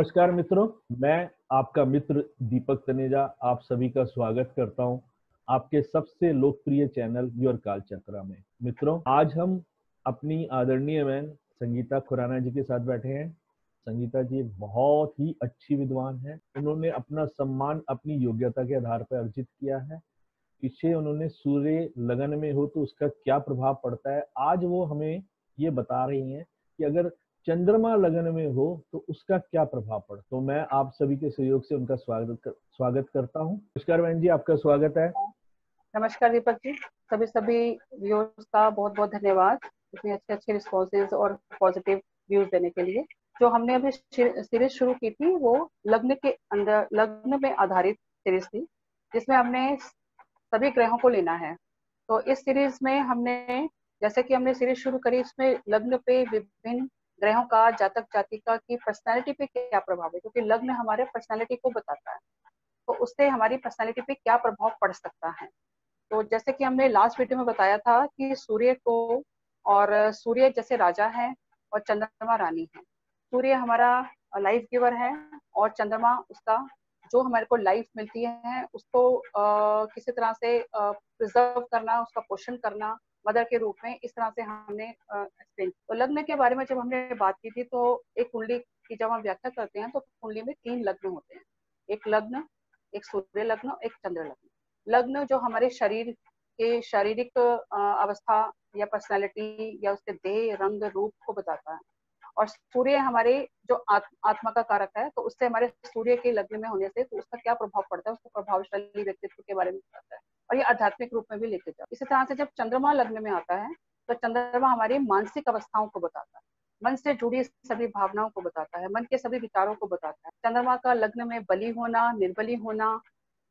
नमस्कार मित्रों, मैं आपका मित्र दीपक तनेजा आप सभी का स्वागत करता हूं आपके सबसे लोकप्रिय चैनल योर काल चक्रा में। मित्रों, आज हम अपनी आदरणीय बहन संगीता खुराना जी के साथ बैठे हैं। संगीता जी एक बहुत ही अच्छी विद्वान है। उन्होंने अपना सम्मान अपनी योग्यता के आधार पर अर्जित किया है। पीछे उन्होंने सूर्य लगन में हो तो उसका क्या प्रभाव पड़ता है, आज वो हमें ये बता रही हैं कि अगर चंद्रमा लगन में हो तो उसका क्या प्रभाव पड़ता है। तो मैं आप सभी के सहयोग से उनका स्वागत करता हूं। नमस्कार बहन जी, आपका स्वागत है। नमस्कार दीपक जी, सभी व्यूअर्स का बहुत बहुत धन्यवाद इतने अच्छे अच्छे रिस्पॉन्सेज और पॉजिटिव व्यूज देने के लिए। जो हमने अभी सीरीज शुरू की थी वो लग्न में आधारित सीरीज थी, जिसमें हमने सभी ग्रहों को लेना है। तो इस सीरीज में हमने जैसे कि हमने सीरीज शुरू करी, इसमें लग्न पे विभिन्न ग्रहों का जातक जातिका की पर्सनैलिटी पे क्या प्रभाव है, क्योंकि लग्न हमारे पर्सनैलिटी को बताता है। तो उससे हमारी पर्सनैलिटी पे क्या प्रभाव पड़ सकता है। तो जैसे कि हमने लास्ट वीडियो में बताया था कि सूर्य को, और सूर्य जैसे राजा है और चंद्रमा रानी है। सूर्य हमारा लाइफ गिवर है और चंद्रमा उसका जो हमारे को लाइफ मिलती है उसको किसी तरह से प्रिजर्व करना, उसका पोषण करना मदर के रूप में, इस तरह से हमने एक्सप्लेन। तो लग्न के बारे में जब हमने बात की थी तो एक कुंडली की जब हम व्याख्या करते हैं तो कुंडली में 3 लग्न होते हैं। एक लग्न, एक सूर्य लग्न, एक चंद्र लग्न। लग्न जो हमारे शरीर के शारीरिक अवस्था या पर्सनालिटी या उसके देह रंग रूप को बताता है, और सूर्य हमारे जो आत्मा का कारक है, तो उससे हमारे सूर्य के लग्न में होने से तो उसका क्या प्रभाव पड़ता है, उसका प्रभावशाली व्यक्तित्व के बारे में बताता है, और ये आध्यात्मिक रूप में भी लेके जाता है। इसी तरह से जब चंद्रमा लग्न में आता है तो चंद्रमा हमारी मानसिक अवस्थाओं को बताता है, मन से जुड़ी सभी भावनाओं को बताता है, मन के सभी विचारों को बताता है। चंद्रमा का लग्न में बली होना, निर्बली होना,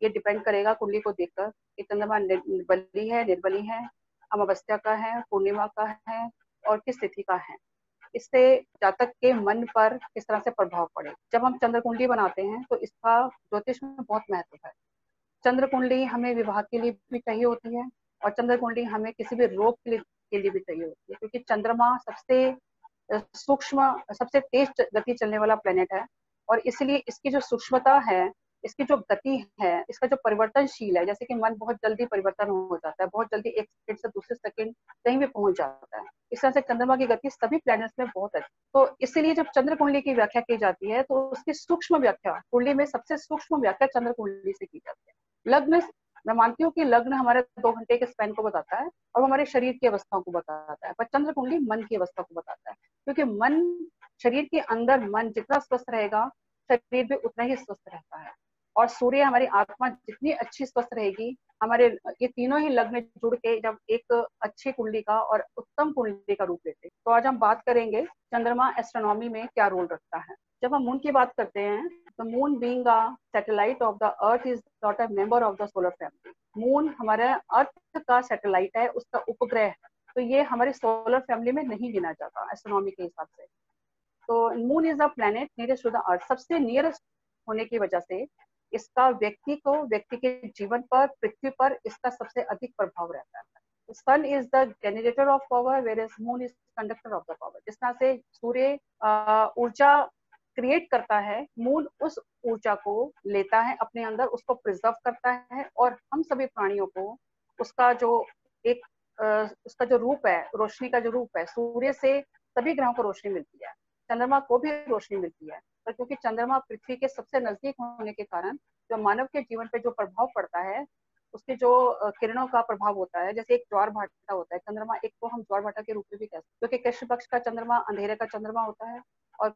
ये डिपेंड करेगा कुंडली को देखकर कि चंद्रमा बली है, निर्बली है, अमावस्या का है, पूर्णिमा का है और किस तिथि का है। इससे जातक के मन पर किस तरह से प्रभाव पड़े। जब हम चंद्र कुंडली बनाते हैं तो इसका ज्योतिष में बहुत महत्व है। चंद्र कुंडली हमें विवाह के लिए भी चाहिए होती है, और चंद्र कुंडली हमें किसी भी रोग के लिए भी चाहिए होती है, क्योंकि चंद्रमा सबसे सूक्ष्म, सबसे तेज गति चलने वाला प्लेनेट है, और इसलिए इसकी जो सूक्ष्मता है, इसकी जो गति है, इसका जो परिवर्तनशील है, जैसे कि मन बहुत जल्दी परिवर्तन हो जाता है, बहुत जल्दी एक सेकंड से दूसरे सेकंड कहीं भी पहुंच जाता है। इस तरह से चंद्रमा की गति सभी प्लैनेट्स में बहुत अच्छी। तो इसीलिए जब चंद्र कुंडली की व्याख्या की जाती है तो उसकी सूक्ष्म व्याख्या, कुंडली में सबसे सूक्ष्म व्याख्या चंद्र कुंडली से की जाती है। लग्न, मैं मानती हूँ कि लग्न हमारे 2 घंटे के स्पैन को बताता है और हमारे शरीर की अवस्थाओं को बताता है, पर चंद्र कुंडली मन की अवस्था को बताता है, क्योंकि मन, शरीर के अंदर मन जितना स्वस्थ रहेगा शरीर भी उतना ही स्वस्थ रहता है, और सूर्य हमारी आत्मा जितनी अच्छी स्वस्थ रहेगी, हमारे ये तीनों ही लग्न जुड़ के जब एक अच्छी कुंडली का और उत्तम कुंडली का रूप लेते हैं। तो आज हम बात करेंगे चंद्रमा एस्ट्रोनॉमी में क्या रोल रखता है। जब हम मून की बात करते हैं तो moon being a satellite of the earth is not a member of the solar family. Moon हमारा अर्थ का सैटेलाइट है, उसका उपग्रह है, तो ये हमारे सोलर फैमिली में नहीं गिना जाता एस्ट्रोनॉमी के हिसाब से। तो moon is a planet nearest to the earth, सबसे नियरेस्ट होने की वजह से इसका व्यक्ति के जीवन पर, पृथ्वी पर इसका सबसे अधिक प्रभाव रहता है। Sun is the generator of power whereas moon is conductor of the power. जिस तरह से सूर्य ऊर्जा क्रिएट करता है, मून उस ऊर्जा को लेता है अपने अंदर, उसको प्रिजर्व करता है, और हम सभी प्राणियों को उसका जो एक उसका जो रूप है, रोशनी का जो रूप है, सूर्य से सभी ग्रहों को रोशनी मिलती है, चंद्रमा को भी रोशनी मिलती है, पर क्योंकि चंद्रमा पृथ्वी के सबसे नजदीक होने के कारण जो मानव के जीवन पे जो प्रभाव पड़ता है, उसके जो किरणों का प्रभाव होता है, जैसे एक ज्वार भाटा होता है चंद्रमा, एक को हम ज्वार भाटा के रूप में भी कहते हैं, क्योंकि कृष्ण पक्ष का चंद्रमा अंधेरे का चंद्रमा होता है और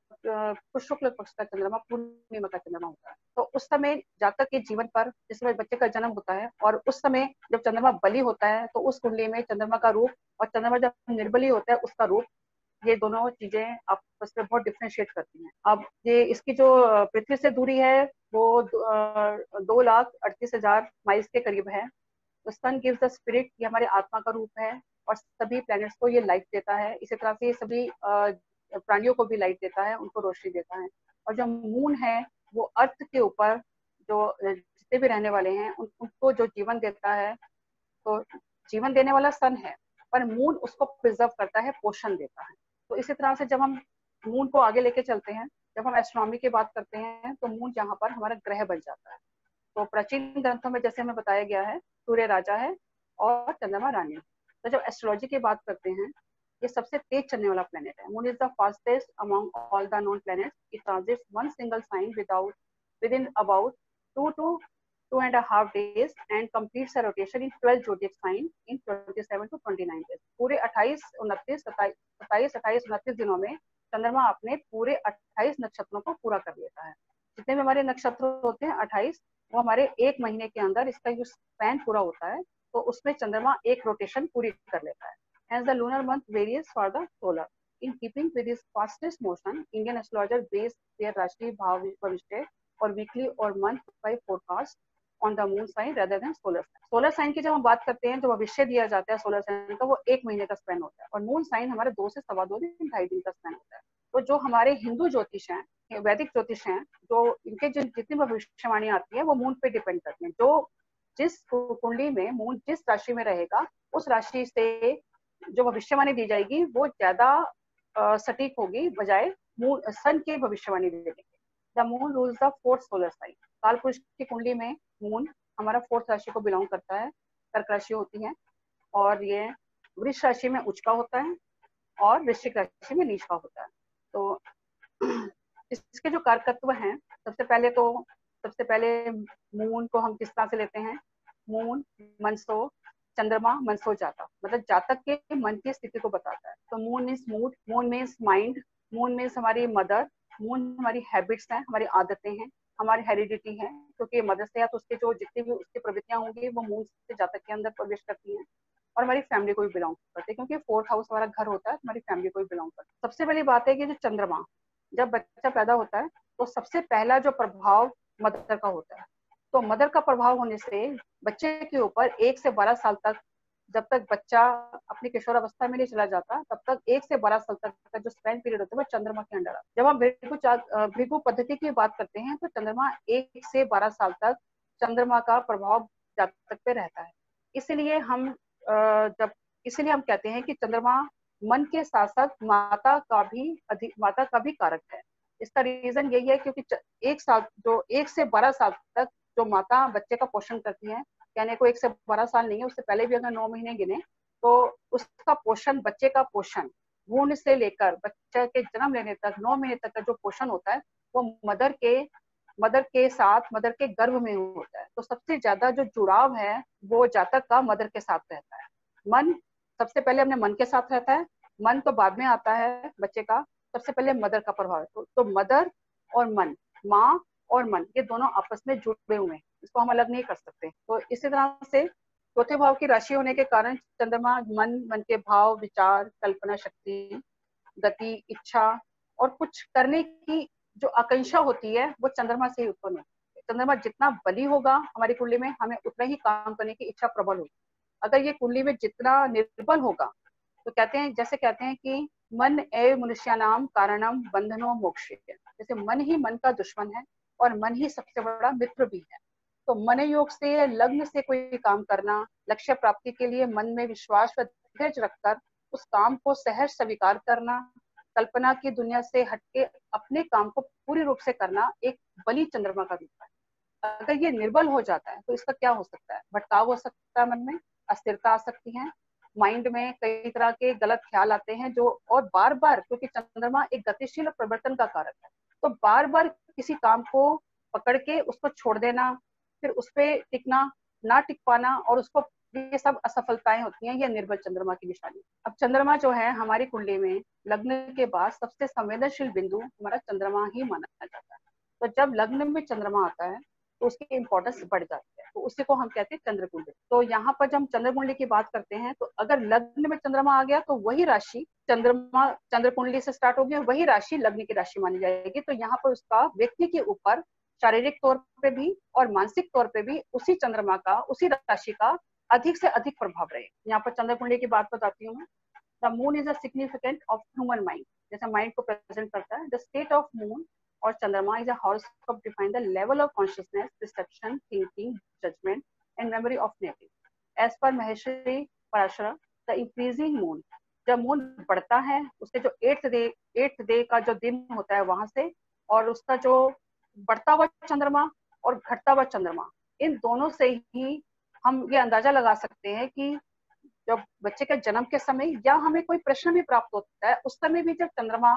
शुक्ल पक्ष का चंद्रमा पूर्णिमा का चंद्रमा होता है। तो उस समय जातक के जीवन पर, जिस समय बच्चे का जन्म होता है, और उस समय जब चंद्रमा बली होता है तो उस कुंडली में चंद्रमा का रूप और चंद्रमा जब निर्बली होता है उसका रूप, ये दोनों चीजें आपस में बहुत डिफ्रेंशिएट करती हैं। अब ये इसकी जो पृथ्वी से दूरी है वो 2,38,000 माइल्स के करीब है। तो सन गिव्स द स्पिरिट, ये हमारे आत्मा का रूप है, और सभी प्लैनेट्स को ये लाइट देता है। इसी तरह से सभी प्राणियों को भी लाइट देता है, उनको रोशनी देता है। और जो मून है वो अर्थ के ऊपर जो जितने भी रहने वाले हैं उनको जो जीवन देता है, तो जीवन देने वाला सन है, पर मून उसको प्रिजर्व करता है, पोषण देता है। तो इसी तरह से जब हम मून को आगे लेके चलते हैं जब हम एस्ट्रोनॉमी की बात करते हैं तो मून यहाँ पर हमारा ग्रह बन जाता है। तो प्राचीन ग्रंथों में जैसे हमें बताया गया है, सूर्य राजा है और चंद्रमा रानी। तो जब एस्ट्रोलॉजी की बात करते हैं, ये सबसे तेज चलने वाला प्लेनेट है। Moon is the fastest among all the known planets. It transits one single sign within about 2 to 2.5 days and completes a rotation in 12 zodiac sign in 27 to 29 days। पूरे 28-29 दिनों में चंद्रमा अपने पूरे 28 नक्षत्रों को पूरा कर लेता है। जितने भी हमारे नक्षत्र होते हैं 28, वो हमारे एक महीने के अंदर इसका जो स्पैन पूरा होता है, तो उसमें चंद्रमा एक रोटेशन पूरी कर लेता है। Hence the lunar month varies for the solar. In keeping with this fastest motion, Indian astrologers base their Rashi Bhavishya or weekly or month by forecast on the moon sign rather than solar sign. Solar sign की जब हम बात करते हैं, जो भविष्य दिया जाता है सोलर साइन का, वो एक महीने का स्पैन होता है, और मून साइन हमारे 2 से 2.25 दिन, 2.5 दिन का स्पैन होता है। तो जो हमारे हिंदू ज्योतिष हैं, वैदिक ज्योतिष हैं, जो इनके जितनी भविष्यवाणी आती है वो मून पे डिपेंड करती है। जो जिस कुंडली में मून जिस राशि में रहेगा, उस राशि से जो भविष्यवाणी दी जाएगी वो ज्यादा सटीक होगी बजाय सन की भविष्यवाणी देने के। The moon rules the 4th solar sign. काल पुरुष की कुंडली में मून हमारा 4th राशि को बिलोंग करता है, कर्क राशि होती है, और ये वृष राशि में उच्च का होता है और वृश्चिक राशि में नीच का होता है। तो इसके जो कारकत्व हैं, सबसे पहले मून को हम किस तरह से लेते हैं? मून मनसो, चंद्रमा मनसो जातक, मतलब जातक के मन की स्थिति को बताता है। तो moon means mood, moon means mind, moon means हमारी मदर, मून हमारी हैबिट्स हैं, हमारी आदतें हैं, हमारी हेरिडिटी है, क्योंकि मदर से या तो उसके जो जितनी भी उसकी प्रवृत्तियां होंगी वो मून से जातक के अंदर प्रवेश करती हैं, और हमारी फैमिली को भी बिलोंग करते हैं, क्योंकि 4th हाउस हमारा घर होता है, हमारी फैमिली को भी बिलोंग करता है। सबसे पहली बात है कि जो चंद्रमा जब बच्चा पैदा होता है तो सबसे पहला जो प्रभाव मदर का होता है। तो मदर का प्रभाव होने से बच्चे के ऊपर 1 से 12 साल तक, जब तक बच्चा अपनी किशोर अवस्था में नहीं चला जाता, तब तक 1 से 12 साल तक का जो स्पैन पीरियड होता है वो चंद्रमा के अंडर आता है। जब हम भृगु पद्धति की बात करते हैं तो चंद्रमा 1 से 12 साल तक चंद्रमा का प्रभाव जातक पे रहता है। इसीलिए हम कहते हैं कि चंद्रमा मन के साथ साथ माता का भी कारक है। इसका रीजन यही है क्योंकि 1 से 12 साल तक जो माता बच्चे का पोषण करती है, कहने को 1 से 12 साल नहीं है, उससे पहले भी अगर 9 महीने गिने तो उसका पोषण, बच्चे का पोषण भ्रूण से लेकर बच्चे के जन्म लेने तक 9 महीने तक का जो पोषण होता है वो मदर के साथ, मदर के गर्भ में होता है। तो सबसे ज्यादा जो जुड़ाव है वो जातक का मदर के साथ रहता है। मन सबसे पहले अपने मन के साथ रहता है, मन तो बाद में आता है बच्चे का, सबसे पहले मदर का प्रभाव है। तो मदर और मन, माँ और मन, ये दोनों आपस में जुड़े हुए हैं, इसको हम अलग नहीं कर सकते। तो इसी तरह से 4th भाव की राशि होने के कारण चंद्रमा मन के भाव, विचार, कल्पना शक्ति, गति, इच्छा और कुछ करने की जो आकांक्षा होती है वो चंद्रमा से ही उत्पन्न होती है। चंद्रमा जितना बली होगा हमारी कुंडली में, हमें उतना ही काम करने की इच्छा प्रबल होगी। अगर ये कुंडली में जितना निर्बल होगा, तो कहते हैं कि मन एव मनुष्यानाम कारणम बंधनो मोक्ष, जैसे मन ही मन का दुश्मन है और मन ही सबसे बड़ा मित्र भी है। तो मन योग से, लग्न से कोई काम करना, लक्ष्य प्राप्ति के लिए मन में विश्वास व धैर्य रखकर उस काम को सहज स्वीकार करना, कल्पना की दुनिया से हटके अपने काम को पूरी रूप से करना, एक बली चंद्रमा का रूप है। अगर ये निर्बल हो जाता है तो इसका क्या हो सकता है? भटकाव हो सकता है, मन में अस्थिरता आ सकती है, माइंड में कई तरह के गलत ख्याल आते हैं जो, और बार बार, क्योंकि चंद्रमा एक गतिशील और परिवर्तन का कारक है, तो बार बार किसी काम को पकड़ के उसको छोड़ देना, फिर उस पर टिकना, ना टिक पाना, और उसको, ये सब असफलताएं होती हैं, ये निर्बल चंद्रमा की निशानी। अब चंद्रमा जो है हमारी कुंडली में लग्न के बाद सबसे संवेदनशील बिंदु हमारा चंद्रमा ही माना जाता है। तो जब लग्न में चंद्रमा आता है तो उसकी इंपॉर्टेंस बढ़ जाती है, तो उसी को हम कहते हैं चंद्र कुंडली। तो यहाँ पर जब हम चंद्र कुंडली की बात करते हैं तो अगर लग्न में चंद्रमा आ गया तो वही राशि चंद्र कुंडली से स्टार्ट होगी और वही राशि लग्न की राशि मानी जाएगी। तो यहाँ पर उसका व्यक्ति के ऊपर शारीरिक तौर पे भी और मानसिक तौर पे भी उसी चंद्रमा का, उसी राशि का अधिक से अधिक प्रभाव रहे। यहाँ पर चंद्र कुंडली की बात बताती हूँ मैं। The moon is a significant of human mind, जैसे माइंड को प्रेजेंट करता है। द स्टेट ऑफ मून और चंद्रमा is a horoscope define the level of consciousness, perception, thinking, judgment and memory of native. As per Maheshwari Parashara, the increasing moon, जब moon बढ़ता है उसके जो 8th डे का जो दिन होता है वहां से और उसका जो बढ़ता हुआ चंद्रमा और घटता हुआ चंद्रमा, इन दोनों से ही हम ये अंदाजा लगा सकते हैं कि जब बच्चे के जन्म के समय या हमें कोई प्रश्न भी प्राप्त होता है, उस समय भी जब चंद्रमा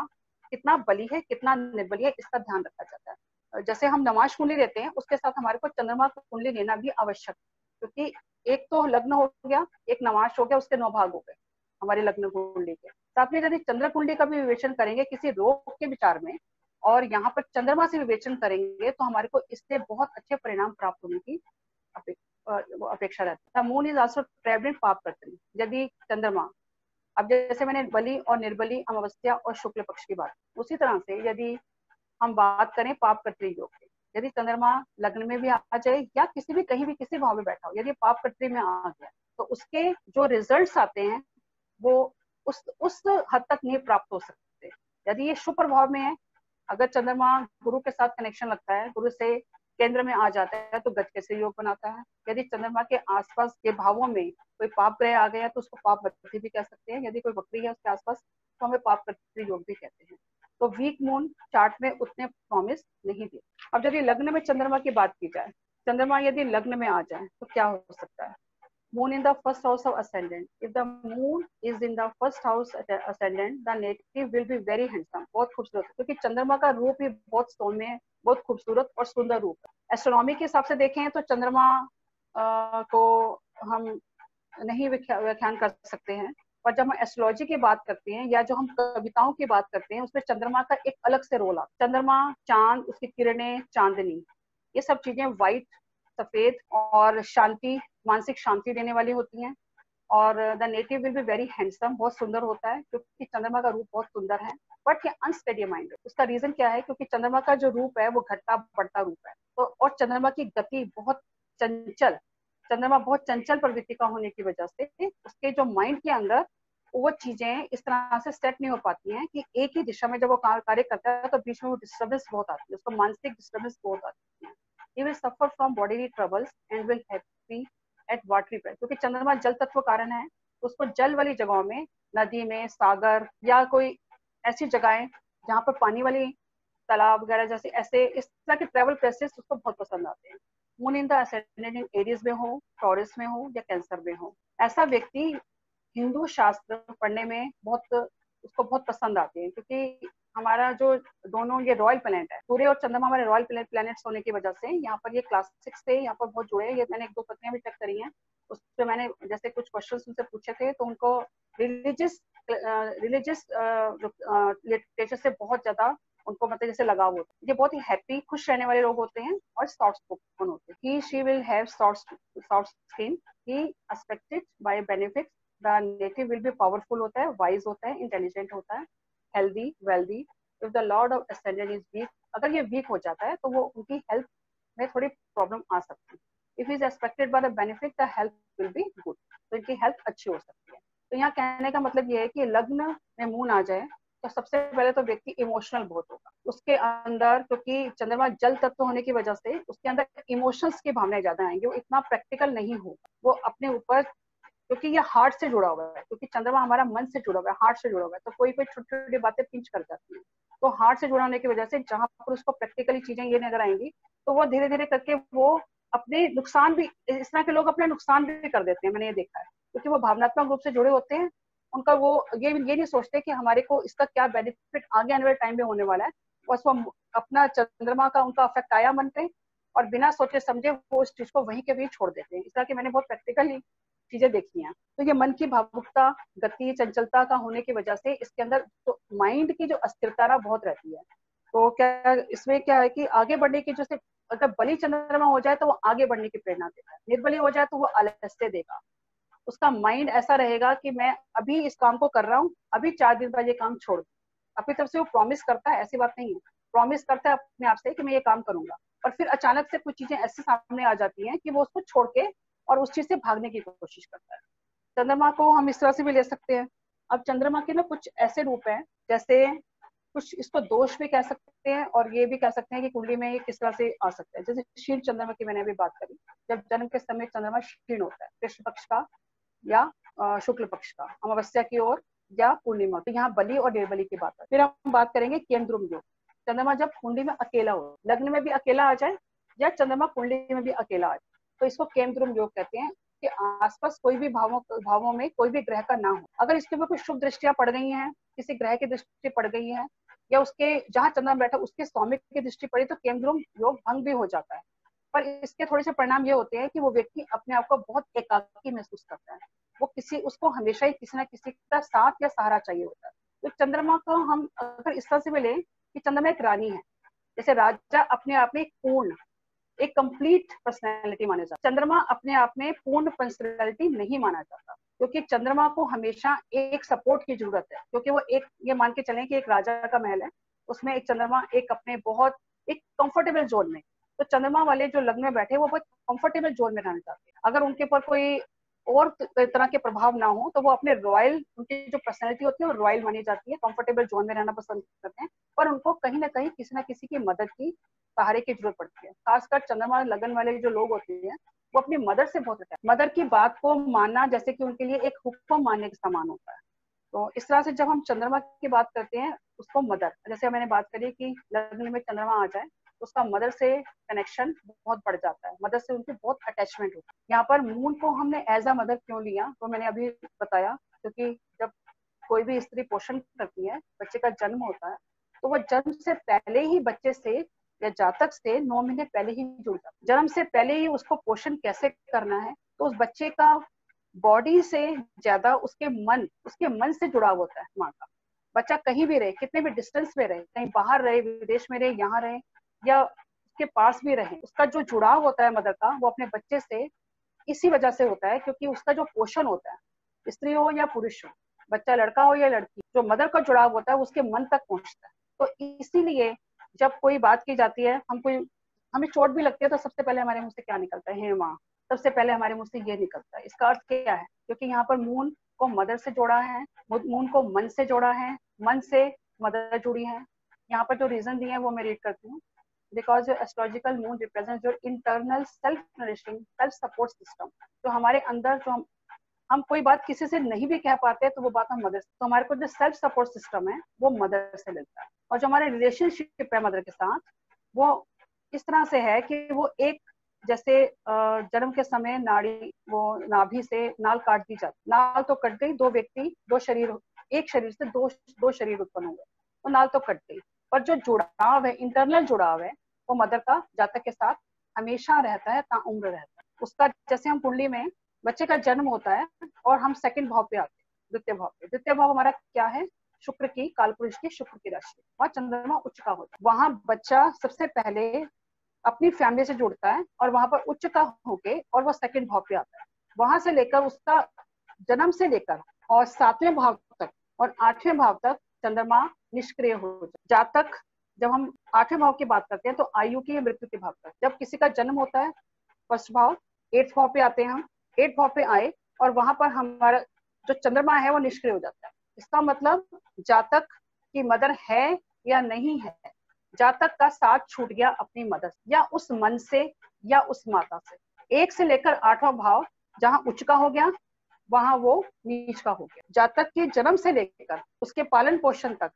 कितना बली है कितना निर्बली है, इसका ध्यान रखा जाता है। जैसे हम नमाज कुंडली लेते हैं, उसके साथ हमारे को चंद्रमा कुंडली लेना भी आवश्यक है, क्योंकि एक तो लग्न हो गया, एक नमाज हो गया, उसके 9 भाग हो गए हमारे लग्न कुंडली के। साथ में यदि चंद्र कुंडली का भी विवेचन करेंगे किसी रोग के विचार में, और यहाँ पर चंद्रमा से विवेचन करेंगे, तो हमारे को इससे बहुत अच्छे परिणाम प्राप्त होने की अपेक्षा रहती है। मून इज आल्सो ट्रेवलिंग पाप करते हैं यदि चंद्रमा, अब जैसे मैंने बलि और निर्बली, अमावस्या और शुक्ल पक्ष की बात, उसी तरह से यदि हम बात करें पाप कर्तरी योग की, यदि चंद्रमा लग्न में भी आ जाए या किसी भी कहीं भी किसी भाव में बैठा हो, यदि पाप कर्तरी में आ गया, तो उसके जो रिजल्ट्स आते हैं वो उस हद तक नहीं प्राप्त हो सकते। यदि ये शुभ प्रभाव में है, अगर चंद्रमा गुरु के साथ कनेक्शन लगता है, गुरु से केंद्र में आ जाता है, तो गज कैसे योग बनाता है। यदि चंद्रमा के आसपास के भावों में कोई पाप ग्रह आ गया तो उसको पाप वक्री भी कह सकते हैं। यदि कोई वक्री है उसके आसपास तो हमें पाप कर्तरी योग भी कहते हैं। तो वीक मून चार्ट में उतने प्रॉमिस नहीं दिए। अब यदि लग्न में चंद्रमा की बात की जाए, चंद्रमा यदि लग्न में आ जाए तो क्या हो सकता है। Moon in the first house of ascendant. If the moon is in the first house ascendant, the native will be very handsome. बहुत खूबसूरत, क्योंकि चंद्रमा का रूप ही बहुत सौम्य, बहुत खूबसूरत और सुंदर रूप है। एस्ट्रोनॉमी के हिसाब से देखें तो चंद्रमा को हम नहीं व्याख्यान कर सकते हैं, और जब हम एस्ट्रोलॉजी की बात करते हैं या जो हम कविताओं की बात करते हैं, उसमें चंद्रमा का एक अलग से रोल आता है। चंद्रमा, चांद, उसकी किरणें, चांदनी, ये सब चीजें व्हाइट, सफेद और शांति, मानसिक शांति देने वाली होती हैं। और the native will be very handsome, बहुत सुंदर होता है, क्योंकि चंद्रमा का रूप बहुत सुंदर है, बट ये अनस्टेडी माइंड है। उसका रीजन क्या है, क्योंकि चंद्रमा का जो रूप है वो घटता बढ़ता रूप है, तो और चंद्रमा की गति बहुत चंचल, चंद्रमा बहुत चंचल प्रवृत्ति का होने की वजह से उसके जो माइंड के अंदर वो चीजें इस तरह से सेट नहीं हो पाती हैं कि एक ही दिशा में जब वो कार्य करता है तो बीच में वो डिस्टर्बेंस बहुत आती है, उसको मानसिक डिस्टर्बेंस बहुत आती है। He will suffer from bodily troubles and will happy at watery place, क्योंकि चंद्रमा जल तत्व कारण है, उसको जल वाली जगहों में, नदी में, सागर या कोई ऐसी जगहें जहाँ पर पानी वाली तालाब वगैरह जैसे ऐसे इस तरह के ट्रेवल प्लेसेस उसको बहुत पसंद आते हैं। Moon in the ascendant in Aries में हो, टॉरस में हो या कैंसर में हो, ऐसा व्यक्ति हिंदू शास्त्र पढ़ने में बहुत उसको बहुत पसंद आते हैं, क्योंकि हमारा जो दोनों ये रॉयल प्लैनेट है, सूर्य और चंद्रमा हमारे रॉयल प्लैनेट्स होने की वजह से यहाँ पर ये क्लासिक्स से यहाँ पर बहुत जुड़े हैं। ये मैंने 1-2 पत्रियां भी चेक करी हैं, उस पर मैंने जैसे कुछ क्वेश्चंस उनसे पूछे थे, तो उनको रिलीजियस लिटरेचर से बहुत ज्यादा उनको मतलब जैसे लगाव होता है। ये बहुत ही हैप्पी, खुश रहने वाले लोग होते हैं और सॉफ्ट स्पोकन होते हैं। He she will have soft skin, he expected by benefits, the native will be powerful होता है, वाइज होता है, इंटेलिजेंट होता है, healthy, wealthy. If the lord of ascendant is weak, अगर ये वीक हो जाता है तो वो उनकी हेल्थ में थोड़ी प्रॉब्लम आ सकती है। If is expected by the benefit, the health will be good, तो इनकी हेल्थ अच्छी हो सकती है। तो यहाँ कहने का मतलब ये है कि लग्न में मून आ जाए तो सबसे पहले तो व्यक्ति इमोशनल बहुत होगा, उसके अंदर, क्योंकि चंद्रमा जल तत्व होने की वजह से उसके अंदर इमोशंस की भावनाएं ज्यादा आएंगी, वो इतना प्रैक्टिकल नहीं होगा, वो अपने ऊपर, क्योंकि ये हार्ट से जुड़ा हुआ है, क्योंकि चंद्रमा हमारा मन से जुड़ा हुआ है, हार्ट से जुड़ा हुआ है, तो कोई कोई छोटी छोटी बातें पिंच कर जाती है। तो हार्ट से जुड़ा होने की वजह से जहां पर उसको प्रैक्टिकली चीजें ये नजर आएंगी, तो वो धीरे धीरे करके वो अपने नुकसान भी, इस तरह के लोग अपने नुकसान भी कर देते हैं, मैंने ये देखा है, क्योंकि वो भावनात्मक रूप से जुड़े होते हैं। उनका वो ये नहीं सोचते कि हमारे को इसका क्या बेनिफिट आगे आने वाले टाइम में होने वाला है, बस वो अपना चंद्रमा का उनका अफेक्ट आया मन पे और बिना सोचे समझे वो उस चीज को वहीं के वहीं छोड़ देते हैं। इस तरह की मैंने बहुत प्रैक्टिकली चीजें देखी हैं। तो ये मन की भावुकता, गति, चंचलता का होने की वजह से इसके अंदर तो माइंड की जो अस्थिरता ना बहुत रहती है। तो क्या इसमें क्या है कि आगे बढ़ने की, जैसे अगर बलि चंद्रमा हो जाए तो वो आगे बढ़ने की प्रेरणा देगा, निर्बली हो जाए तो वो आलस्य देगा। उसका माइंड ऐसा रहेगा कि मैं अभी इस काम को कर रहा हूँ, अभी 4 दिन बाद ये काम छोड़, अपनी तरफ से वो प्रॉमिस करता है, ऐसी बात नहीं है, प्रॉमिस करता है अपने आप से कि मैं ये काम करूंगा, और फिर अचानक से कुछ चीजें ऐसे सामने आ जाती हैं कि वो उसको छोड़ के और उस चीज से भागने की कोशिश करता है। चंद्रमा को हम इस तरह से भी ले सकते हैं। अब चंद्रमा के ना कुछ ऐसे रूप हैं, जैसे कुछ इसको दोष भी कह सकते हैं और ये भी कह सकते हैं कि कुंडली में ये किस तरह से आ सकता है। जैसे क्षीण चंद्रमा की मैंने अभी बात करी, जब जन्म के समय चंद्रमा क्षीण होता है, कृष्ण पक्ष का या शुक्ल पक्ष का, अमावस्या की ओर या पूर्णिमा, तो यहाँ बलि और निर्बली की बात है। फिर हम बात करेंगे केंद्रुम योग। चंद्रमा जब कुंडली में अकेला हो, लग्न में भी अकेला आ जाए या चंद्रमा कुंडली में भी अकेला आ जाए, तो इसको केंद्रुम योग कहते हैं कि आसपास कोई भी भावों में कोई भी ग्रह का ना हो। अगर इसके ऊपर कोई शुभ दृष्टियां पड़ गई हैं, किसी ग्रह की दृष्टि पड़ गई है या उसके जहां चंद्रमा बैठा उसके स्वामी की दृष्टि पड़ी, तो केंद्रुम योग भंग भी हो जाता है। पर इसके थोड़े से परिणाम ये होते हैं कि वो व्यक्ति अपने आप को बहुत एकाकी महसूस करता है, वो उसको हमेशा ही किसी ना किसी का साथ या सहारा चाहिए होता है। तो चंद्रमा को हम अगर इस तरह से मिले कि चंद्रमा एक रानी है, जैसे राजा अपने आप में पूर्ण एक कंप्लीट पर्सनैलिटी माना जाता है, चंद्रमा अपने आप में पूर्ण पर्सनैलिटी नहीं माना जाता, क्योंकि चंद्रमा को हमेशा एक सपोर्ट की जरूरत है। क्योंकि वो एक, ये मान के चलें कि एक राजा का महल है, उसमें एक चंद्रमा एक अपने बहुत एक कंफर्टेबल जोन में, तो चंद्रमा वाले जो लग्न में बैठे वो बहुत कंफर्टेबल जोन में रहना चाहते हैं। अगर उनके ऊपर कोई और तरह के प्रभाव ना हो तो वो अपने रॉयल, उनकी जो पर्सनैलिटी होती है वो रॉयल मानी जाती है, कंफर्टेबल जोन में रहना पसंद करते हैं, पर उनको कहीं ना कहीं किसी ना किसी की मदद की, सहारे की जरूरत पड़ती है। खासकर चंद्रमा लगन वाले जो लोग होते हैं वो अपनी मदर से बहुत अटैच, मदर की बात को मानना जैसे कि उनके लिए एक हुक्म मानने के समान होता है। तो इस तरह से जब हम चंद्रमा की बात करते हैं, उसको मदर, जैसे मैंने बात करी कि लग्न में चंद्रमा आ जाए तो उसका मदर से कनेक्शन बहुत बढ़ जाता है, मदर से उनकी बहुत अटैचमेंट होती है। यहाँ पर मून को हमने एज अ मदर क्यों लिया, तो मैंने अभी बताया, क्योंकि जब कोई भी स्त्री पोषण करती है, बच्चे का जन्म होता है, तो वो जन्म से पहले ही बच्चे से या जातक से 9 महीने पहले ही जुड़ जाता है। जन्म से पहले ही उसको पोषण कैसे करना है, तो उस बच्चे का बॉडी से ज्यादा उसके मन से जुड़ा होता है माँ का। बच्चा कहीं भी रहे, कितने भी डिस्टेंस में रहे, कहीं बाहर रहे, विदेश में रहे, यहाँ रहे या उसके पास भी रहे, उसका जो जुड़ाव होता है मदर का, वो अपने बच्चे से इसी वजह से होता है, क्योंकि उसका जो पोषण होता है, स्त्री हो या पुरुष हो, बच्चा लड़का हो या लड़की, जो मदर का जुड़ाव होता है उसके मन तक पहुंचता है। तो इसीलिए जब कोई बात की जाती है, हमें चोट भी लगती है, तो सबसे पहले हमारे मुंह से क्या निकलता है, हे माँ, सबसे पहले हमारे मुंह से ये निकलता है। इसका अर्थ क्या है, क्योंकि यहाँ पर मून को मदर से जोड़ा है, मून को मन से जोड़ा है, मन से मदर जुड़ी है। यहाँ पर जो रीजन दिए हैं वो मैं रीड करती हूँ। Because astrological moon represent your internal self nourishing self support system. तो हमारे अंदर जो हम कोई बात किसी से नहीं भी कह पाते, तो वो बात हम मदर से, तो हमारे को जो सेल्फ सपोर्ट सिस्टम है वो मदर से मिलता है। और जो हमारे रिलेशनशिप है मदर के साथ, वो इस तरह से है कि वो एक, जैसे जन्म के समय वो नाभि से नाल काट दी जाती, नाल तो कट गई, दो व्यक्ति दो शरीर, एक शरीर से दो शरीर उत्पन्न हुए, वो नाल तो कट गई, पर जो जुड़ाव है, इंटरनल जुड़ाव है, वो मदर का जातक के साथ हमेशा रहता है, ताउम्र रहता है उसका। जैसे हम कुंडली में बच्चे का जन्म होता है और हम सेकंड भाव पे आते हैं, द्वितीय भाव पे। द्वितीय भाव हमारा क्या है, शुक्र की, कालपुरुष की शुक्र की राशि, वहाँ चंद्रमा उच्च का होता है। वहां बच्चा सबसे पहले अपनी फैमिली से जुड़ता है और वहां पर उच्च का होके और वो सेकंड भाव पे आता है। वहां से लेकर उसका जन्म से लेकर और 7वें भाव तक और 8वें भाव तक चंद्रमा निष्क्रिय हो जाता है। जातक, जब हम 8वें भाव की बात करते हैं तो आयु की मृत्यु के भाव तक, जब किसी का जन्म होता है फर्स्ट भाव, 8th भाव पे आते हैं हम, 8th भाव पे आए और वहां पर हमारा जो चंद्रमा है वो निष्क्रिय हो जाता है। इसका मतलब जातक की मदर है या नहीं है, जातक का साथ छूट गया अपनी मदर या उस मन से या उस माता से। 1 से लेकर 8वां भाव जहां उच्च का हो गया, वहां वो नीच का हो गया। जातक के जन्म से लेकर उसके पालन पोषण तक,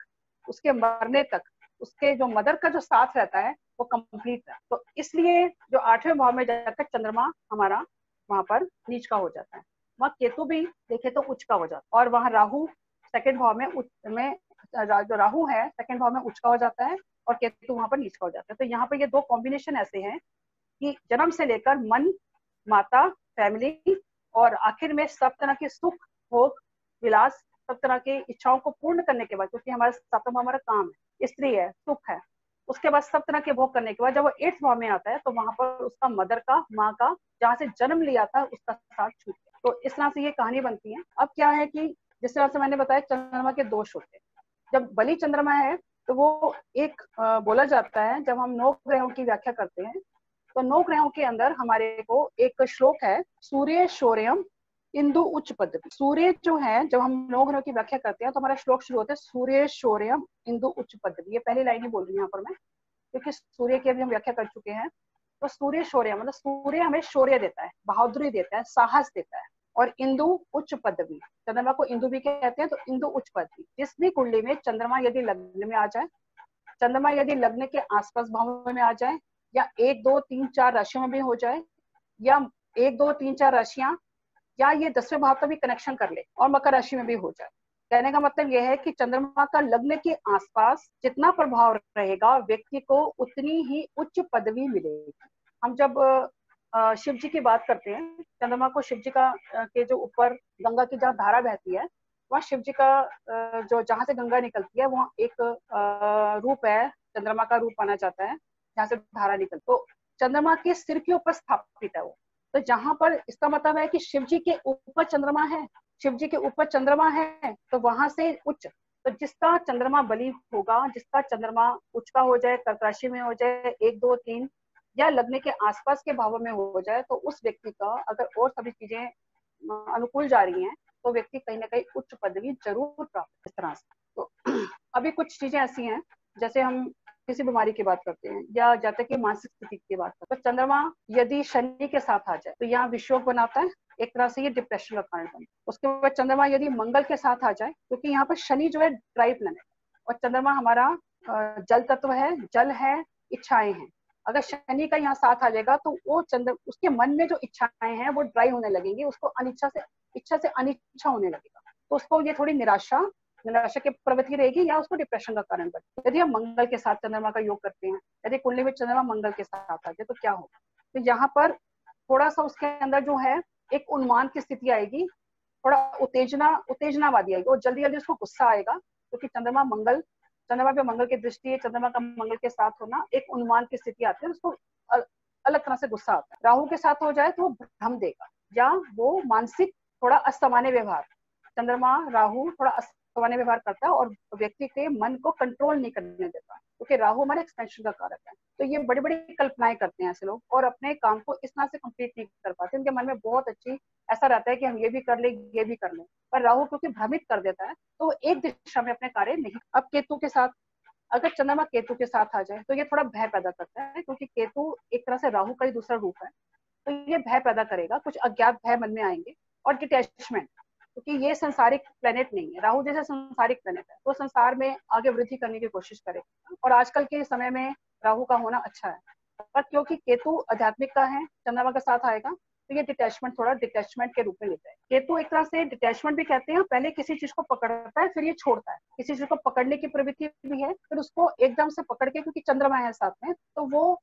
उसके मरने तक, उसके जो मदर का जो साथ रहता है वो कंप्लीट है। तो इसलिए जो 8वें भाव में जाकर चंद्रमा हमारा वहां पर नीच का हो जाता है, वहाँ केतु भी देखे तो उच्च का हो जाता है, और वहां राहु सेकंड भाव में जो राहु है सेकंड भाव में उच्च का हो जाता है और केतु वहां पर नीच का हो जाता है। तो यहाँ पर ये दो कॉम्बिनेशन ऐसे हैं कि जन्म से लेकर मन, माता, फैमिली और आखिर में सब तरह के सुख, भोग, विलास, सब तरह की इच्छाओं को पूर्ण करने के बाद, क्योंकि हमारा 7वां भाव हमारा काम है, स्त्री है, सुख है, उसके बाद सब तरह के भोग करने के बाद जब वो 8th भाव में आता है तो वहां पर उसका मदर का, माँ का, जहाँ से जन्म लिया था उसका साथ छूट गया। तो इस तरह से ये कहानी बनती है। अब क्या है कि जिस तरह से मैंने बताया चंद्रमा के दोष होते हैं, जब बलि चंद्रमा है तो वो एक बोला जाता है, जब हम 9 ग्रहों की व्याख्या करते हैं तो 9 ग्रहों के अंदर हमारे को एक श्लोक है, सूर्य शौर्यम इंदु उच्च पदवी। सूर्य जो है, जब हम 9 ग्रहों की व्याख्या करते हैं तो हमारा श्लोक शुरू होता है सूर्य शौर्यम इंदु उच्च पदवी। ये पहली लाइन ही बोल रही है यहाँ पर मैं, क्योंकि सूर्य की अभी हम व्याख्या कर चुके हैं। तो सूर्य शौर्य मतलब सूर्य हमें शौर्य देता है, बहादुरी देता है, साहस देता है। और इंदु उच्च पदवी, चंद्रमा को इंदु भी कहते हैं, तो इंदु उच्च पदवी। जिस भी कुंडली में चंद्रमा यदि लग्न में आ जाए चंद्रमा यदि लग्न के आसपास भाव में आ जाए, या 1, 2, 3, 4 राशियों में भी हो जाए, या 1, 2, 3, 4 राशियां, या ये 10वें भाव का भी कनेक्शन कर ले और मकर राशि में भी हो जाए। कहने का मतलब यह है कि चंद्रमा का लग्न के आसपास जितना प्रभाव रहेगा, व्यक्ति को उतनी ही उच्च पदवी मिलेगी। हम जब शिव जी की बात करते हैं, चंद्रमा को शिव जी का के जो ऊपर गंगा की जहाँ धारा बहती है, वहाँ शिव जी का जो जहाँ से गंगा निकलती है, वहाँ एक रूप है, चंद्रमा का रूप माना जाता है, जहाँ से धारा निकलती। तो चंद्रमा के सिर के ऊपर स्थापित है वो। तो जहां पर इसका मतलब है कि शिव जी के ऊपर चंद्रमा है, शिव जी के ऊपर चंद्रमा है, तो वहां से उच्च, तो जिसका चंद्रमा बली होगा, जिसका चंद्रमा उच्च का हो जाए, कर्क राशि में हो जाए, 1, 2, 3 या लग्न के आसपास के भावों में हो जाए, तो उस व्यक्ति का अगर और सभी चीजें अनुकूल जा रही हैं, तो व्यक्ति कहीं ना कहीं उच्च पदवी जरूर प्राप्त इस तरह से। तो अभी कुछ चीजें ऐसी हैं, जैसे हम किसी बीमारी की बात करते हैं या जाते कि मानसिक स्थिति की बात करते हैं, तो चंद्रमा यदि शनि के साथ आ जाए तो यहाँ विषोग बनाता है, एक तरह से ये डिप्रेशन का कारण बनता है। उसके बाद चंद्रमा यदि मंगल के साथ आ जाए, क्योंकि यहाँ पर शनि जो है ड्राई प्लैनेट और चंद्रमा हमारा जल तत्व है, जल है, इच्छाएं हैं। अगर शनि का यहाँ साथ आ जाएगा तो वो उसके मन में जो इच्छाएं हैं वो ड्राई होने लगेंगी, उसको अनिच्छा से इच्छा से अनिच्छा होने लगेगा, तो उसको ये थोड़ी निराशा की प्रवृत्ति रहेगी या उसको डिप्रेशन का कारण बने। यदि हम मंगल के साथ चंद्रमा का योग करते हैं, यदि कुंडली में चंद्रमा मंगल के साथ आ जाए तो क्या होगा, तो यहाँ पर थोड़ा सा उसके अंदर जो है एक उन्माद की स्थिति आएगी, थोड़ा उत्तेजनावादी आएगी और जल्दी जल्दी उसको गुस्सा आएगा, क्योंकि चंद्रमा पे मंगल की दृष्टि है, चंद्रमा का मंगल के साथ होना, एक उन्माद की स्थिति आती है, उसको अलग तरह से गुस्सा आता है। राहु के साथ हो जाए तो वो भ्रम देगा या वो मानसिक थोड़ा असामान्य व्यवहार, चंद्रमा राहु थोड़ा असामान्य व्यवहार करता है और व्यक्ति के मन को कंट्रोल नहीं करने देता, क्योंकि राहु हमारे एक्सपेंशन का कारक है। तो ये बड़ी बड़ी कल्पनाएं करते हैं ऐसे लोग और अपने काम को इस तरह से कंप्लीट नहीं कर पाते, उनके मन में बहुत अच्छी ऐसा रहता है कि हम ये भी कर ले, ये भी कर ले, पर राहु क्योंकि भ्रमित कर देता है तो वो एक दिशा में अपने कार्य नहीं। अब केतु के साथ, अगर चंद्रमा केतु के साथ आ जाए तो ये थोड़ा भय पैदा करता है, क्योंकि केतु एक तरह से राहु का ही दूसरा रूप है, तो ये भय पैदा करेगा, कुछ अज्ञात भय मन में आएंगे और डिटैचमेंट, क्योंकि ये संसारिक प्लेनेट नहीं है, राहु जैसे संसारिक प्लेनेट है, तो संसार में आगे वृद्धि करने की कोशिश करेगा और आजकल के समय में राहु का होना अच्छा है। पर क्योंकि केतु आध्यात्मिक का है, चंद्रमा के साथ आएगा तो ये डिटैचमेंट थोड़ा डिटैचमेंट के रूप में लेता है। केतु एक तरह से डिटैचमेंट भी कहते हैं, पहले किसी चीज को पकड़ता है फिर ये छोड़ता है, किसी चीज को पकड़ने की प्रवृत्ति भी है, फिर उसको एकदम से पकड़ के, क्योंकि चंद्रमा है साथ में, तो वो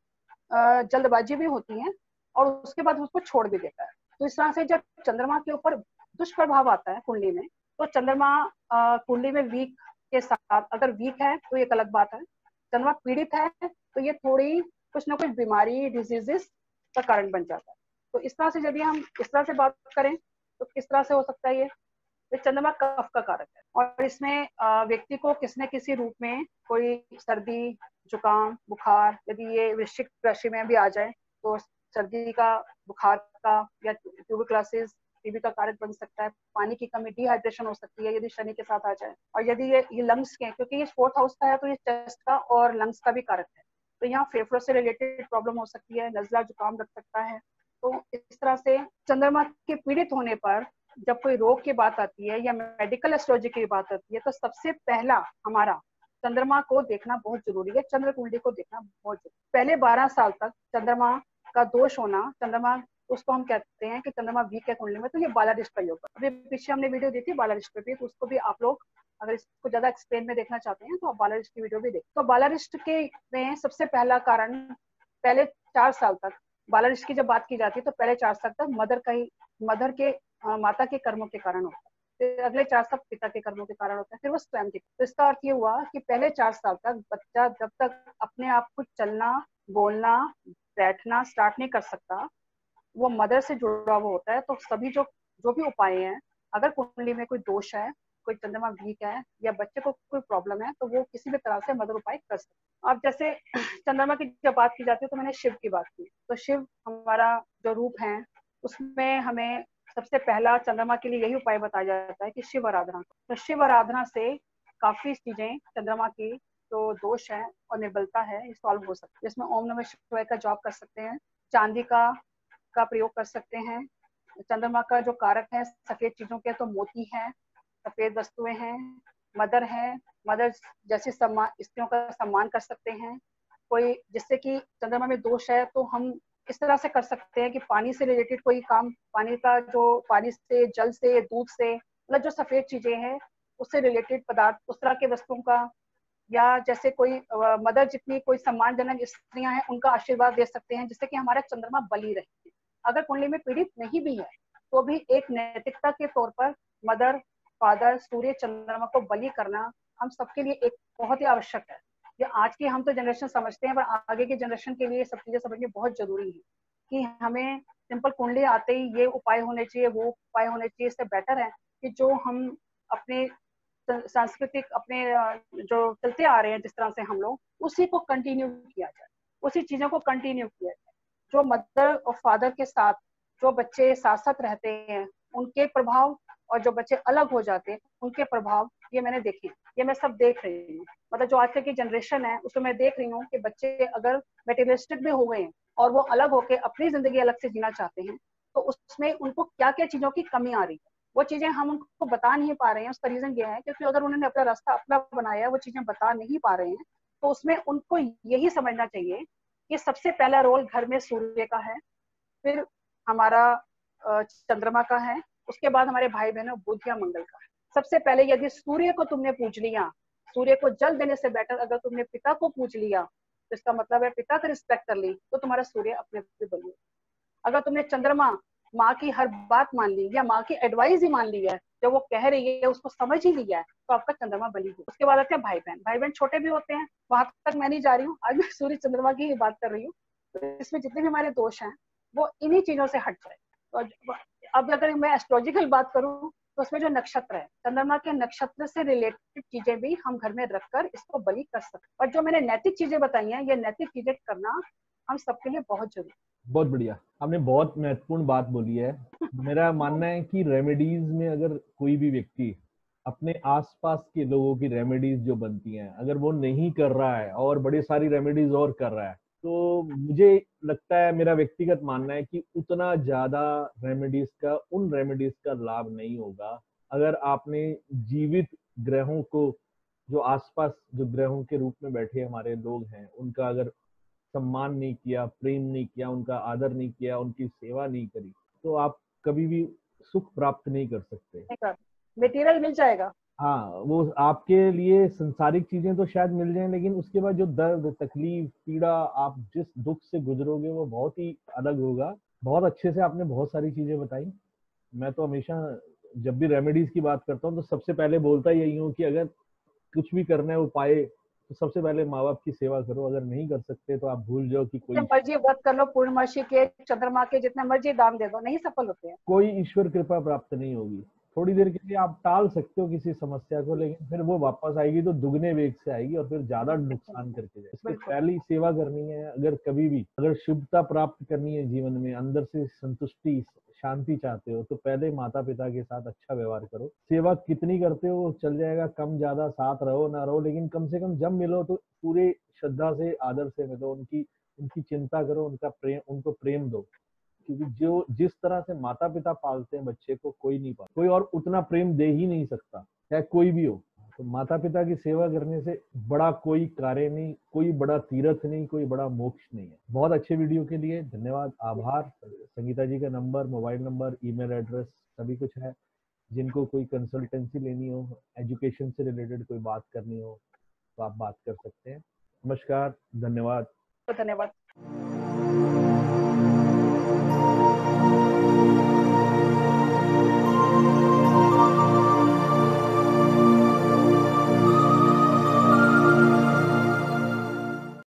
जल्दबाजी भी होती है और उसके बाद उसको छोड़ भी देता है। तो इस तरह से जब चंद्रमा के ऊपर दुष्प्रभाव आता है कुंडली में, तो चंद्रमा कुंडली में वीक के साथ, अगर वीक है तो एक अलग बात है, चंद्रमा पीड़ित है तो ये थोड़ी कुछ ना कुछ बीमारी, डिजीजेस का कारण बन जाता है। तो इस तरह से यदि हम इस तरह से बात करें तो किस तरह से हो सकता है ये, तो चंद्रमा कफ का कारक है और इसमें व्यक्ति को किसी न किसी रूप में कोई सर्दी, जुकाम, बुखार, यदि ये वृश्चिक राशि में भी आ जाए तो सर्दी का, बुखार का या ट्यूबरक्लोसिस, टीबी का कारक बन सकता है। पानी की कमी, डिहाइड्रेशन हो सकती है यदि शनि के साथ आ जाए। और यदि ये लंग्स के, क्योंकि ये 4th हाउस का है तो ये चेस्ट का और लंग्स का भी कारक है, तो यहाँ फेफड़ों से रिलेटेड प्रॉब्लम हो सकती है, नजला जुकाम लग सकता है। तो इस तरह से चंद्रमा के पीड़ित होने पर जब कोई रोग की बात आती है या मेडिकल एस्ट्रोलॉजी की बात आती है, तो सबसे पहला हमारा चंद्रमा को देखना बहुत जरूरी है, चंद्र कुंडली को देखना बहुत जरूरी। पहले 12 साल तक चंद्रमा का दोष होना, चंद्रमा उसको हम कहते हैं कि चंद्रमा वीक है कुंडली में, तो ये बालारिष्ट का योग। अभी पीछे हमने वीडियो दी थी बालारिष्ट पे भी, तो उसको भी आप लोग अगर इसको ज्यादा एक्सप्लेन में देखना चाहते हैं तो आप बालारिष्ट की वीडियो भी देखें। तो बालारिष्ट के में सबसे पहला कारण, पहले 4 साल तक बालारिष्ट की जब बात की जाती है तो पहले 4 साल तक मदर के माता के कर्मों के कारण होता है, फिर अगले 4 साल पिता के कर्मों के कारण होता है, फिर वो स्वयं के। तो इसका अर्थ ये हुआ कि पहले 4 साल तक बच्चा जब तक अपने आप को चलना, बोलना, बैठना स्टार्ट नहीं कर सकता, वो मदर से जुड़ा हुआ होता है। तो सभी जो भी उपाय हैं, अगर कुंडली में कोई दोष है, कोई चंद्रमा वीक है या बच्चे को कोई प्रॉब्लम है, तो वो किसी भी तरह से मदर उपाय कर सकते हैं। अब जैसे चंद्रमा की जब बात की जाती है तो मैंने शिव की बात की, तो शिव हमारा जो रूप है उसमें हमें सबसे पहला चंद्रमा के लिए यही उपाय बताया जाता है कि शिव आराधना। तो शिव आराधना से काफी चीजें चंद्रमा की जो दोष है और निर्बलता है ये सॉल्व हो सकती है। जिसमें ओम नमः शिवाय का जॉब कर सकते हैं, चांदी का प्रयोग कर सकते हैं। चंद्रमा का जो कारक है सफेद चीजों के, तो मोती है, सफेद वस्तुएं हैं, मदर है, मदर जैसे सम्मान, स्त्रियों का सम्मान कर सकते हैं। कोई जिससे कि चंद्रमा में दोष है तो हम इस तरह से कर सकते हैं कि पानी से रिलेटेड कोई काम, पानी का जो, पानी से, जल से, दूध से, मतलब जो सफेद चीजें हैं उससे रिलेटेड पदार्थ, उस तरह के वस्तुओं का, या जैसे कोई मदर जितनी कोई सम्मानजनक स्त्रियां हैं उनका आशीर्वाद दे सकते हैं, जिससे कि हमारा चंद्रमा बली रहे। अगर कुंडली में पीड़ित नहीं भी है तो भी एक नैतिकता के तौर पर मदर, फादर, सूर्य, चंद्रमा को बलि करना हम सबके लिए एक बहुत ही आवश्यक है। ये आज की हम तो जनरेशन समझते हैं, पर आगे की जनरेशन के लिए सब चीजें समझनी बहुत जरूरी है कि हमें सिंपल कुंडली आते ही ये उपाय होने चाहिए, वो उपाय होने चाहिए। इससे बेटर है कि जो हम अपने सांस्कृतिक, अपने जो चलते आ रहे हैं जिस तरह से हम लोग, उसी को कंटिन्यू किया जाए, उसी चीजों को कंटिन्यू किया जाए। जो मदर और फादर के साथ जो बच्चे साथ साथ रहते हैं उनके प्रभाव, और जो बच्चे अलग हो जाते हैं उनके प्रभाव, ये मैंने देखे, ये मैं सब देख रही हूँ। मतलब जो आजकल की जनरेशन है उसमें मैं देख रही हूँ कि बच्चे अगर मेटेरियलिस्टिक भी हो गए हैं और वो अलग होके अपनी जिंदगी अलग से जीना चाहते हैं, तो उसमें उनको क्या क्या चीजों की कमी आ रही है, वो चीजें हम उनको बता नहीं पा रहे हैं। उसका रीजन ये है क्योंकि अगर उन्होंने अपना रास्ता अपना बनाया है, वो चीजें बता नहीं पा रहे हैं, तो उसमें उनको यही समझना चाहिए कि सबसे पहला रोल घर में सूर्य का है, फिर हमारा चंद्रमा का है, उसके बाद हमारे भाई बहनों बुध या मंगल का है। सबसे पहले यदि सूर्य को तुमने पूज लिया, सूर्य को जल देने से बेटर अगर तुमने पिता को पूज लिया, तो इसका मतलब है पिता का रिस्पेक्ट कर ली, तो तुम्हारा सूर्य अपने आप बन। अगर तुमने चंद्रमा, माँ की हर बात मान ली या माँ की एडवाइस ही मान ली है, जो वो कह रही है उसको समझ ही लिया है, तो आपका चंद्रमा बली हो। उसके बाद आते हैं भाई बहन। भाई बहन छोटे भी होते हैं, वहां तक मैं नहीं जा रही हूँ, आज मैं सूर्य चंद्रमा की ही बात कर रही हूँ। तो इसमें जितने भी हमारे दोष हैं वो इन्हीं चीजों से हट जाए। तो अब अगर मैं एस्ट्रोलॉजिकल बात करूँ तो उसमें जो नक्षत्र है, चंद्रमा के नक्षत्र से रिलेटेड चीजें भी हम घर में रखकर इसको बलि कर सकते हैं। और जो मैंने नैतिक चीजें बताई हैं, ये नैतिक चीजें करना हम सबके लिए बहुत जरूरी है। बहुत बढ़िया, आपने बहुत महत्वपूर्ण बात बोली है। मेरा मानना है कि रेमेडीज में अगर कोई भी व्यक्ति अपने आसपास के लोगों की रेमेडीज जो बनती हैं अगर वो नहीं कर रहा है और बड़ी सारी रेमेडीज और कर रहा है, तो मुझे लगता है, मेरा व्यक्तिगत मानना है कि उतना ज्यादा रेमेडीज का, उन रेमेडीज का लाभ नहीं होगा अगर आपने जीवित ग्रहों को, जो आसपास जो ग्रहों के रूप में बैठे हमारे लोग हैं, उनका अगर सम्मान नहीं किया, प्रेम नहीं किया, उनका आदर नहीं किया, उनकी सेवा नहीं करी, तो आप कभी भी सुख प्राप्त नहीं कर सकते। मटेरियल मिल जाएगा, हाँ, वो आपके लिए संसारिक चीजें तो शायद मिल जाएं, लेकिन उसके बाद जो दर्द, तकलीफ, पीड़ा, आप जिस दुख से गुजरोगे वो बहुत ही अलग होगा। बहुत अच्छे से आपने बहुत सारी चीजें बताई। मैं तो हमेशा जब भी रेमेडीज की बात करता हूँ तो सबसे पहले बोलता यही हूँ कि अगर कुछ भी करना है उपाय, तो सबसे पहले माँ बाप की सेवा करो। अगर नहीं कर सकते तो आप भूल जाओ कि जितने मर्जी व्रत कर लो, पूर्णमासी के, चंद्रमा के, जितने मर्जी दान दे दो, नहीं सफल होते हैं। कोई ईश्वर कृपा प्राप्त नहीं होगी। थोड़ी देर के लिए आप टाल सकते हो किसी समस्या को, लेकिन फिर वो वापस आएगी तो दुगने वेग से आएगी और फिर ज्यादा नुकसान करके जाए। इसलिए बिल्कुल। पहली सेवा करनी है। अगर कभी भी अगर शुभता प्राप्त करनी है जीवन में, अंदर से संतुष्टि, शांति चाहते हो, तो पहले माता पिता के साथ अच्छा व्यवहार करो। सेवा कितनी करते हो वो चल जाएगा, कम ज्यादा साथ रहो ना रहो, लेकिन कम से कम जब मिलो तो पूरे श्रद्धा से, आदर से मिलो। उनकी उनकी चिंता करो, उनका प्रेम, उनको प्रेम दो। क्योंकि जो जिस तरह से माता पिता पालते हैं बच्चे को, कोई नहीं पालता, कोई और उतना प्रेम दे ही नहीं सकता, चाहे कोई भी हो। तो माता पिता की सेवा करने से बड़ा कोई कार्य नहीं, कोई बड़ा तीर्थ नहीं, कोई बड़ा मोक्ष नहीं है। बहुत अच्छे वीडियो के लिए धन्यवाद, आभार। संगीता जी का number, mobile number, email address सभी कुछ है। जिनको कोई कंसल्टेंसी लेनी हो, एजुकेशन से रिलेटेड कोई बात करनी हो, तो आप बात कर सकते हैं। नमस्कार, धन्यवाद। तो धन्यवाद।